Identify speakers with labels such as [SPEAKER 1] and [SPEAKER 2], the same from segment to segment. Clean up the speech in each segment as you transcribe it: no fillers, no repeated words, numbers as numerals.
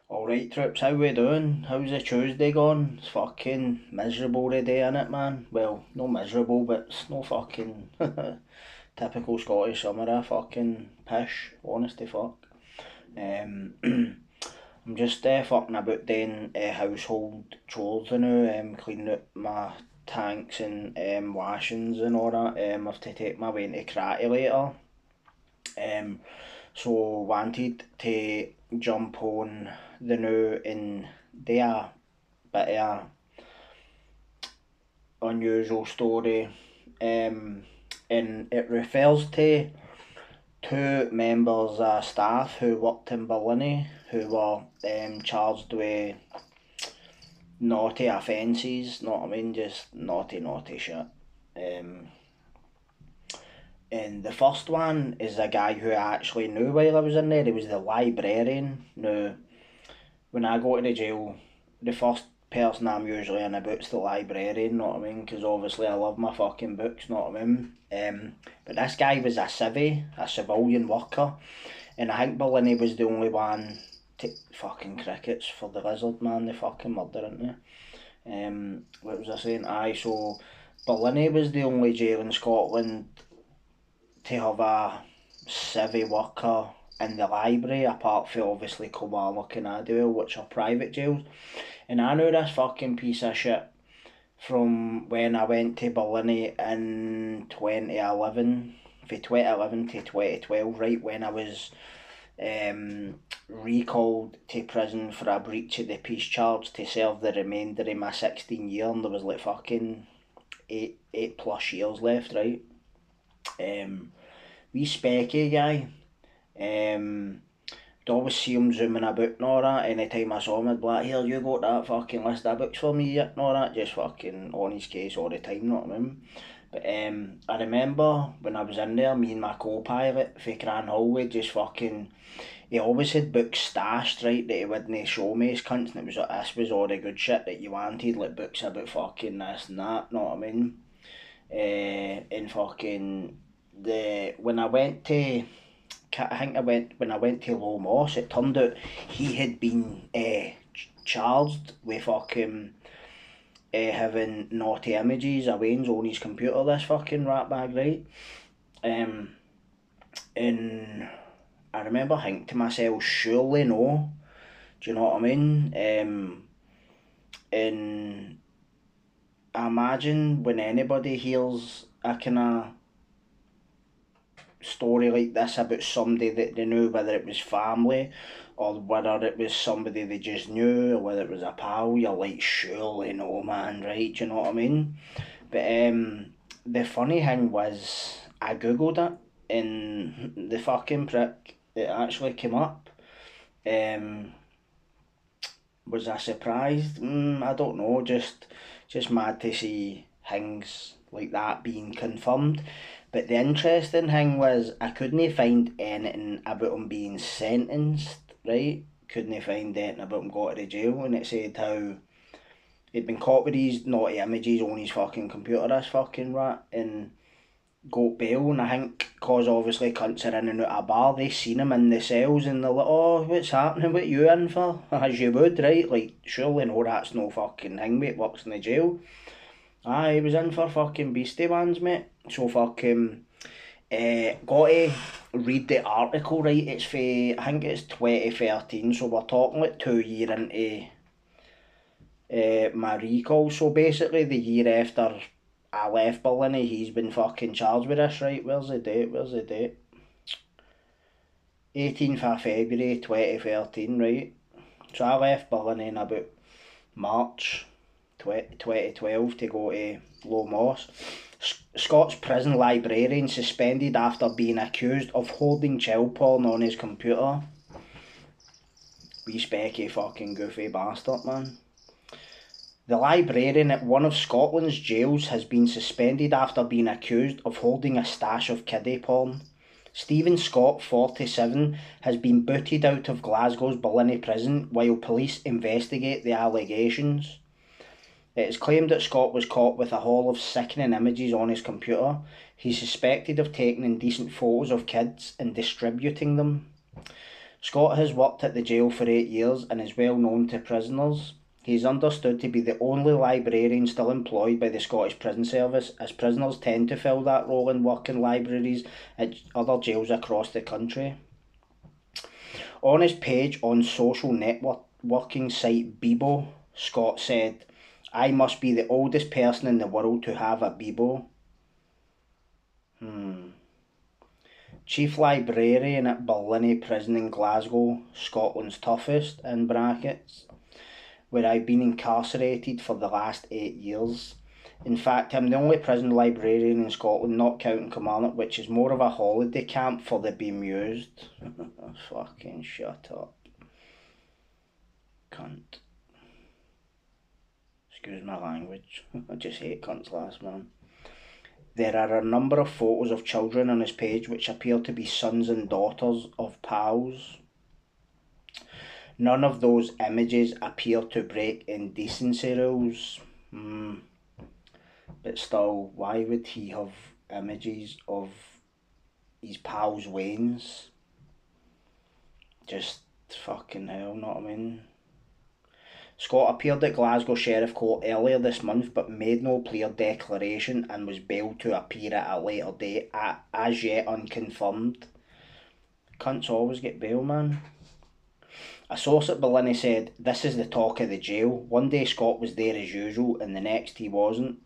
[SPEAKER 1] Alright troops, how we doing? How's the Tuesday gone? It's fucking miserable today, innit man? Well, no miserable, but it's no fucking typical Scottish summer, fucking pish, honest to fuck. Um, I'm just fucking about doing household chores now, cleaning out my tanks and washings and all that. I have to take my way into Cratty later. Um, so wanted to jump on the new and do a bit of a unusual story. And it refers to two members of staff who worked in Barlinnie who were charged with naughty offences, know what I mean? Just naughty shit. Um, And the first one is a guy who I actually knew while I was in there. He was the librarian. Now, when I go to the jail, the first person I'm usually in about's the librarian, know what I mean? Because obviously I love my fucking books, know what I mean? But this guy was a a civilian worker. And I think Barlinnie was the only one to fucking crickets for the lizard, man. They fucking murdering they? What was I saying? Aye, so Barlinnie was the only jail in Scotland to have a civvy worker in the library, apart from obviously Kilmarnock and Adwell, which are private jails. And I knew this fucking piece of shit from when I went to Barlinnie in 2011, from 2011 to 2012, right when I was recalled to prison for a breach of the peace charge to serve the remainder of my 16 year, and there was like fucking eight plus years left, right? Wee specky guy. I'd always see him zooming about and all that. Anytime I saw him, I'd be like, here, you got that fucking list of books for me yet and all that. Just fucking on his case all the time, not him. But I remember when I was in there, me and my co-pilot for Cran Hallway just fucking, he always had books stashed, right, that he wouldn't show me his cunts, and it was like, this was all the good shit that you wanted, like books about fucking this and that, know what I mean? And fucking when I went to when I went to Low Moss, it turned out he had been charged with fucking having naughty images of Wayne's on his computer. This fucking ratbag, right? And I remember thinking to myself, surely no. Do you know what I mean? And I imagine when anybody hears a kind of story like this about somebody that they knew, whether it was family or whether it was somebody they just knew or whether it was a pal, you're like, surely no, man, right? Do you know what I mean? But the funny thing was, I googled it and the fucking prick, it actually came up. Was I surprised? I don't know, just mad to see things like that being confirmed. But the interesting thing was I couldn't find anything about him being sentenced, right? Couldn't find anything about him going to the jail, and it said how he'd been caught with these naughty images on his fucking computer, this fucking rat, and got bail. And I think cause obviously cunts are in and out of bar, they seen him in the cells and they're like, oh, what's happening, what you in for? As you would, right? Like, surely no, that's no fucking thing, mate, works in the jail. Aye, he was in for fucking beastie ones, mate. So fucking got to read the article, right? It's for, I think it's 2013, so we're talking like 2 years into my recall. So basically the year after I left Barlinnie, he's been fucking charged with this, right? Where's the date? 18th of February 2013, right? So I left Barlinnie in about March 2012 to go to Low Moss. Scots prison librarian suspended after being accused of holding child porn on his computer. Wee specky fucking goofy bastard, man. The librarian at one of Scotland's jails has been suspended after being accused of holding a stash of kiddie porn. Stephen Scott, 47, has been booted out of Glasgow's Barlinnie prison while police investigate the allegations. It is claimed that Scott was caught with a haul of sickening images on his computer. He's suspected of taking indecent photos of kids and distributing them. Scott has worked at the jail for 8 years and is well known to prisoners. He is understood to be the only librarian still employed by the Scottish Prison Service, as prisoners tend to fill that role and work in libraries at other jails across the country. On his page on social networking site Bebo, Scott said, "I must be the oldest person in the world to have a Bebo." Chief Librarian at Barlinnie Prison in Glasgow, Scotland's toughest, in brackets, where I've been incarcerated for the last 8 years. In fact, I'm the only prison librarian in Scotland, not counting Kilmarnock, which is more of a holiday camp for the bemused. Fucking shut up. Cunt. Excuse my language. I just hate cunts, last man. There are a number of photos of children on his page which appear to be sons and daughters of pals. None of those images appear to break indecency rules. But still, why would he have images of his pal's wains? Just fucking hell, know what I mean? Scott appeared at Glasgow Sheriff Court earlier this month but made no clear declaration and was bailed to appear at a later date, as yet unconfirmed. Cunts always get bail, man. A source at Barlinnie said, "This is the talk of the jail. One day Scott was there as usual and the next he wasn't.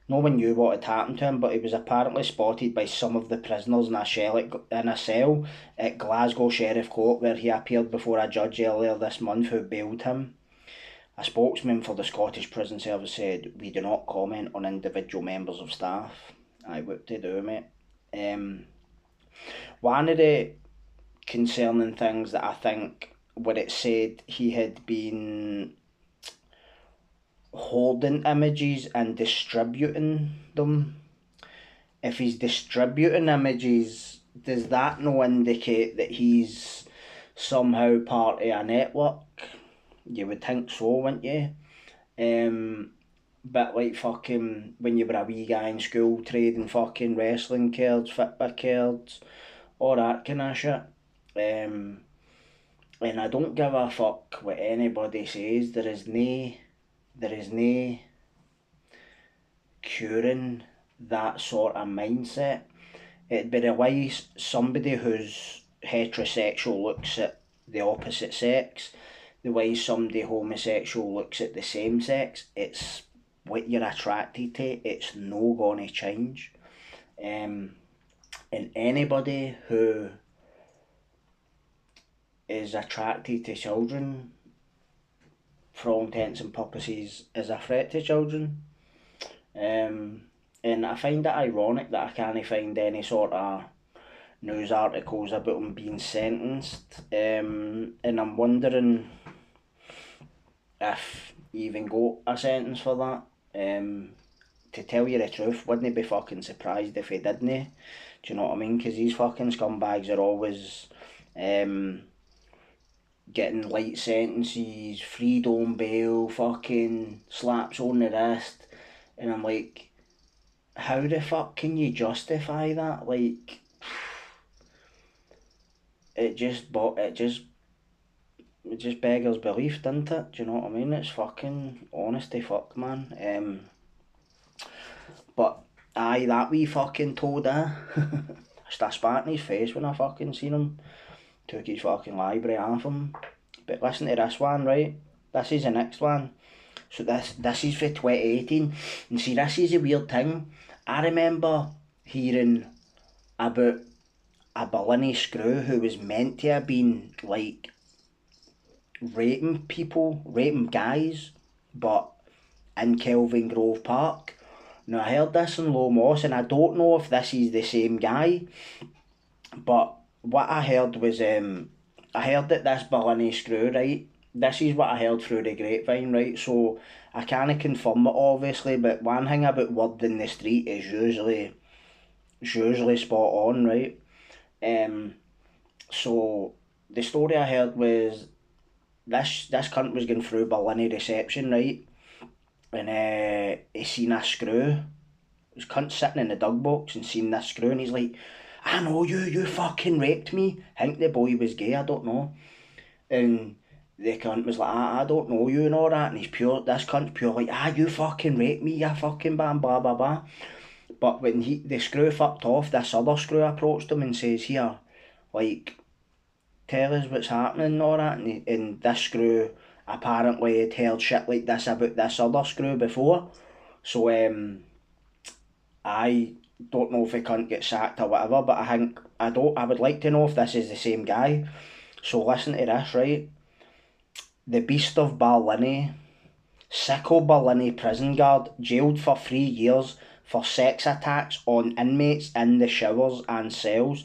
[SPEAKER 1] No one knew what had happened to him, but he was apparently spotted by some of the prisoners in a cell at Glasgow Sheriff Court, where he appeared before a judge earlier this month who bailed him." A spokesman for the Scottish Prison Service said, "We do not comment on individual members of staff." Aye, what to do, mate. One of the concerning things that I think, where it said he had been holding images and distributing them. If he's distributing images, does that no indicate that he's somehow part of a network? You would think so, wouldn't you? Bit like fucking when you were a wee guy in school trading fucking wrestling cards, Fitbit cards, all that kind of shit. And I don't give a fuck what anybody says. There is no curing that sort of mindset. It'd be the way somebody who's heterosexual looks at the opposite sex, the way somebody homosexual looks at the same sex. It's what you're attracted to. It's no gonna change. And anybody who is attracted to children, for all intents and purposes, is a threat to children. And I find it ironic that I can't find any sort of news articles about him being sentenced. And I'm wondering if he even got a sentence for that. To tell you the truth, wouldn't be fucking surprised if he didn't. Do you know what I mean? Because these fucking scumbags are always getting light sentences, freedom bail, fucking slaps on the wrist, and I'm like, how the fuck can you justify that? Like, it just beggars belief, doesn't it? Do you know what I mean? It's fucking honest to fuck, man. But aye, that wee fucking toad, I spat in his face when I fucking seen him. Took his fucking library off him. But listen to this one, right? This is the next one. So this is for 2018. And see, this is a weird thing. I remember hearing about a Barlinnie screw who was meant to have been like raping guys, but in Kelvin Grove Park. Now I heard this in Low Moss, and I don't know if this is the same guy, but what I heard was, I heard that this Barlinnie screw, right, this is what I heard through the grapevine, right, so I can't confirm it obviously, but one thing about word in the street is usually spot on, right. So the story I heard was this cunt was going through Barlinnie reception, right, and he seen a screw. This cunt sitting in the dug box and seen this screw, and he's like, I know you fucking raped me. I think the boy was gay, I don't know. And the cunt was like, I don't know you and all that. And this cunt's pure like, you fucking raped me, you fucking blah, blah, blah. But when the screw fucked off, this other screw approached him and says, here, like, tell us what's happening and all that. And this screw apparently had heard shit like this about this other screw before. So I don't know if he can't get sacked or whatever, but I would like to know if this is the same guy. So listen to this, right? The Beast of Barlinnie. Sicko Barlinnie prison guard jailed for 3 years for sex attacks on inmates in the showers and cells.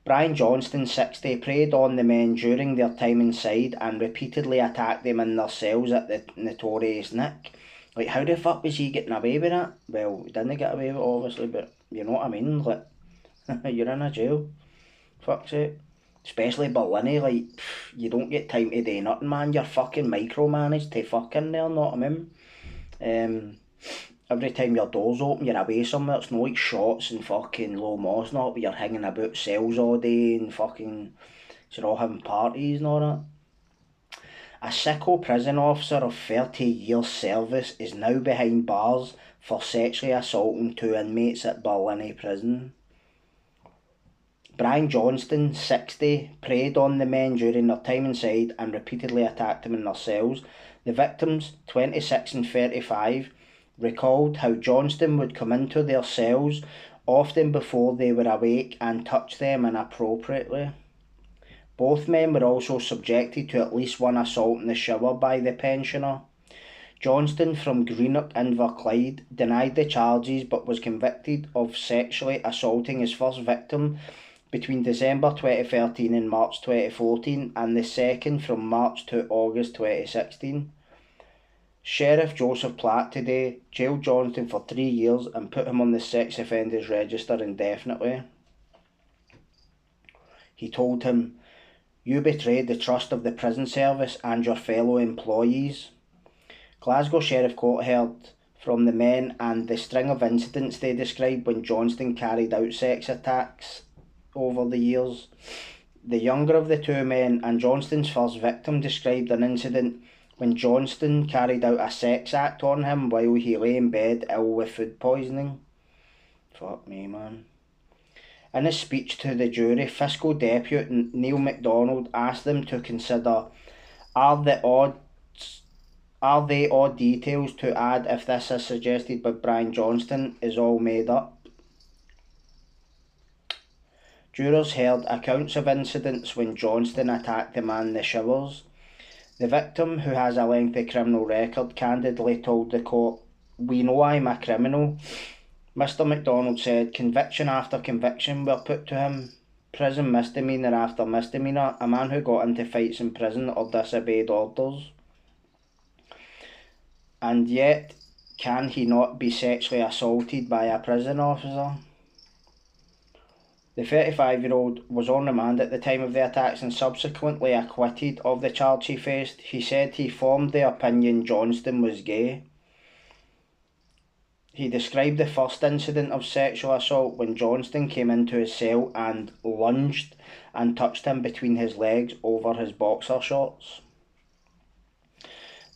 [SPEAKER 1] Brian Johnston, 60, preyed on the men during their time inside and repeatedly attacked them in their cells at the notorious Nick. Like, how the fuck was he getting away with that? Well, he didn't get away with it, obviously, but you know what I mean? Like, you're in a jail. Fuck's sake. Especially Barlinnie, like, you don't get time to do nothing, man. You're fucking micromanaged to fucking there, know what I mean? Every time your door's open, you're away somewhere. It's not like shots and fucking low moss, not, but you're hanging about cells all day and fucking, you're all having parties and all that. A sicko prison officer of 30 years service is now behind bars for sexually assaulting 2 inmates at Barlinnie prison. Brian Johnston, 60, preyed on the men during their time inside and repeatedly attacked them in their cells. The victims, 26 and 35, recalled how Johnston would come into their cells often before they were awake and touch them inappropriately. Both men were also subjected to at least one assault in the shower by the pensioner. Johnston from Greenock, Inverclyde, denied the charges but was convicted of sexually assaulting his first victim between December 2013 and March 2014 and the second from March to August 2016. Sheriff Joseph Platt today jailed Johnston for 3 years and put him on the sex offenders register indefinitely. He told him, "You betrayed the trust of the prison service and your fellow employees." Glasgow Sheriff Court heard from the men and the string of incidents they described when Johnston carried out sex attacks over the years. The younger of the 2 men and Johnston's first victim described an incident when Johnston carried out a sex act on him while he lay in bed ill with food poisoning. Fuck me, man. In his speech to the jury, Fiscal Deputy Neil MacDonald asked them to consider, are they odd details to add if this as suggested by Brian Johnston is all made up? Jurors heard accounts of incidents when Johnston attacked the man in the showers. The victim, who has a lengthy criminal record, candidly told the court, "We know I'm a criminal." Mr MacDonald said conviction after conviction were put to him. Prison misdemeanour after misdemeanour, a man who got into fights in prison or disobeyed orders. And yet, can he not be sexually assaulted by a prison officer? The 35-year-old was on remand at the time of the attacks and subsequently acquitted of the charge he faced. He said he formed the opinion Johnston was gay. He described the first incident of sexual assault when Johnston came into his cell and lunged and touched him between his legs over his boxer shorts.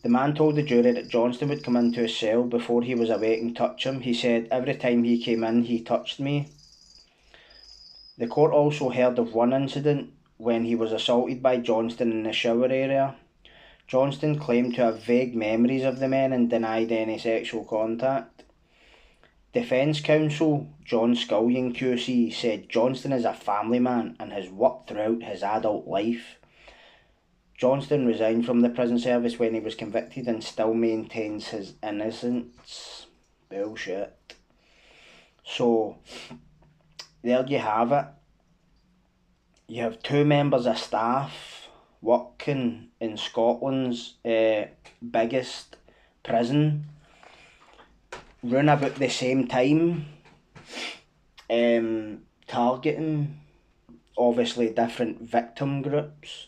[SPEAKER 1] The man told the jury that Johnston would come into his cell before he was awake and touch him. He said, "Every time he came in, he touched me." The court also heard of one incident when he was assaulted by Johnston in the shower area. Johnston claimed to have vague memories of the men and denied any sexual contact. Defence counsel John Scullion QC said Johnston is a family man and has worked throughout his adult life. Johnston resigned from the prison service when he was convicted and still maintains his innocence. Bullshit. So, there you have it. You have 2 members of staff working in Scotland's biggest prison, round about the same time, targeting obviously different victim groups.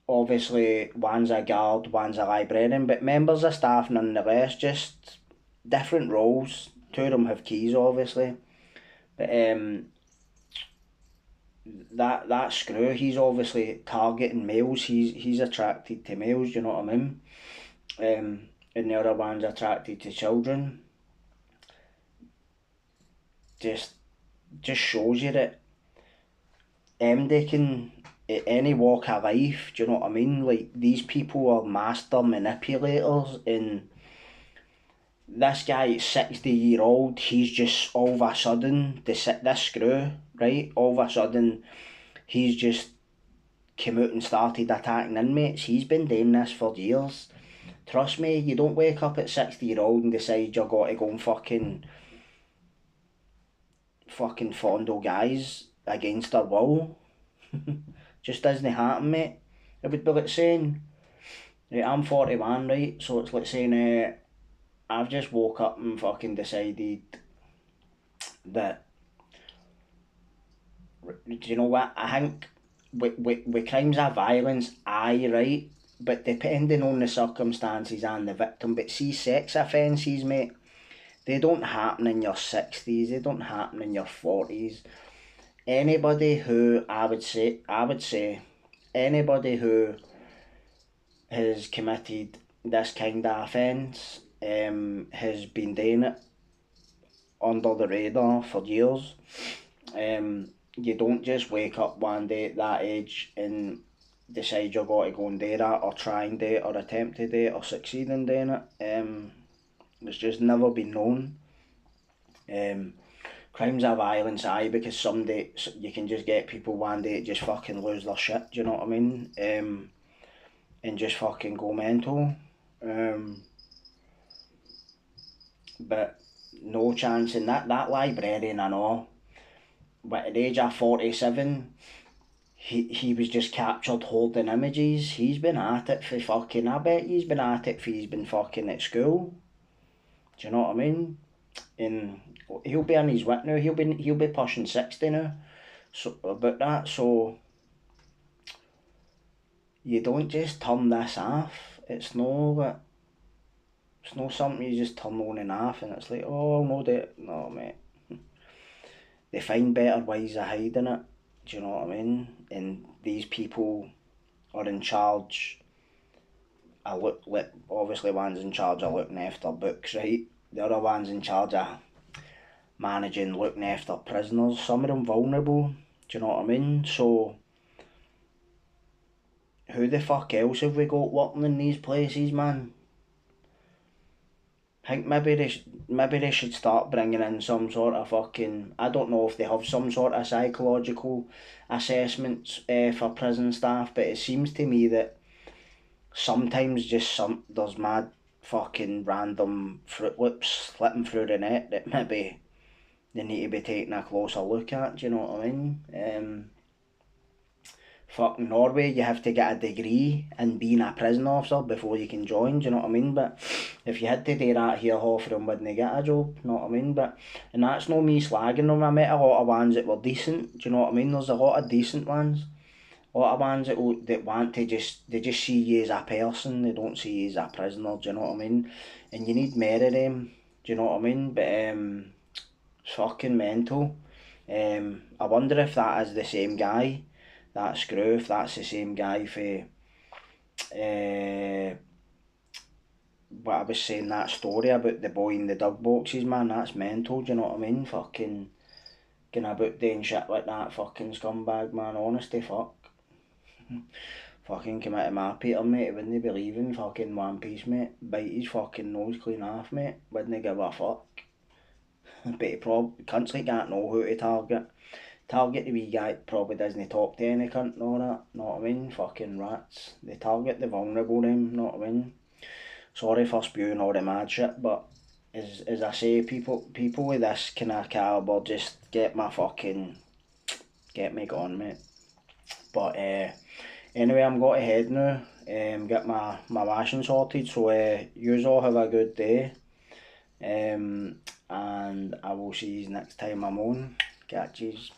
[SPEAKER 1] Obviously one's a guard, one's a librarian, but members of staff nonetheless, just different roles, Two of them have keys, obviously. But that screw, he's obviously targeting males. He's attracted to males. Do you know what I mean? And the other one's attracted to children. Just shows you that MD can, at any walk of life, do you know what I mean? Like, these people are master manipulators, and this guy at 60-year-old, he's just all of a sudden, this screw, right? All of a sudden, he's just came out and started attacking inmates. He's been doing this for years. Trust me, you don't wake up at 60-year-old and decide you're going to go and fucking fondle guys against their will. Just doesn't happen, mate. It would be like saying, right, I'm 41, right? So it's like saying, I've just woke up and fucking decided that, do you know what? I think with crimes of violence, aye, right? But depending on the circumstances and the victim. But see, sex offences, mate, they don't happen in your 60s, they don't happen in your 40s. Anybody who, I would say, anybody who has committed this kind of offence has been doing it under the radar for years. You don't just wake up one day at that age and decide you're going to go and do that, or try and do it, or attempt to do it, or succeed in doing it. It's just never been known. Crimes of violence, aye, because someday you can just get people one day to just fucking lose their shit, do you know what I mean? And just fucking go mental. But no chance in that librarian, I know, but at the age of 47, he was just captured holding images. He's been at it for fucking, I bet he's been at it for he's been fucking at school. Do you know what I mean? And he'll be in his wit now. He'll be pushing 60 now. So about that, so you don't just turn this off. It's no something you just turn on and off and it's like, oh no, no, mate. They find better ways of hiding it. Do you know what I mean? And these people are in charge. Obviously one's in charge of looking after books, right? The other one's in charge of managing, looking after prisoners. Some of them vulnerable. Do you know what I mean? So who the fuck else have we got working in these places, man? I think maybe they should start bringing in some sort of fucking, I don't know if they have some sort of psychological assessments for prison staff, but it seems to me that sometimes there's mad fucking random Fruit Loops slipping through the net that maybe they need to be taking a closer look at, do you know what I mean? Fucking Norway, you have to get a degree in being a prison officer before you can join, do you know what I mean? But if you had to do that here, half of them wouldn't get a job, you know what I mean? And that's no me slagging them. I met a lot of ones that were decent, do you know what I mean? There's a lot of decent ones. A lot of ones that want to they just see you as a person, they don't see you as a prisoner, do you know what I mean? And you need more of them, do you know what I mean? But it's fucking mental. I wonder if that is the same guy, that screw, if that's the same guy for what I was saying, that story about the boy in the dog boxes, man. That's mental, do you know what I mean? Fucking going about doing shit like that, fucking scumbag, man. Honestly, fuck. Fucking come out of my Peter, mate. Wouldn't be leaving fucking One Piece, mate. Bite his fucking nose clean off, mate. Wouldn't give a fuck. But he cunts like that know who to target. Target the wee guy probably doesn't talk to any cunt and all that, know what I mean? Fucking rats. They target the vulnerable them, know what I mean? Sorry for spewing all the mad shit, but as I say, people with this kind of calibre just get me gone, mate. But anyway, I'm going to head now, get my washing sorted, so yous all have a good day, and I will see you next time I'm on. Catches.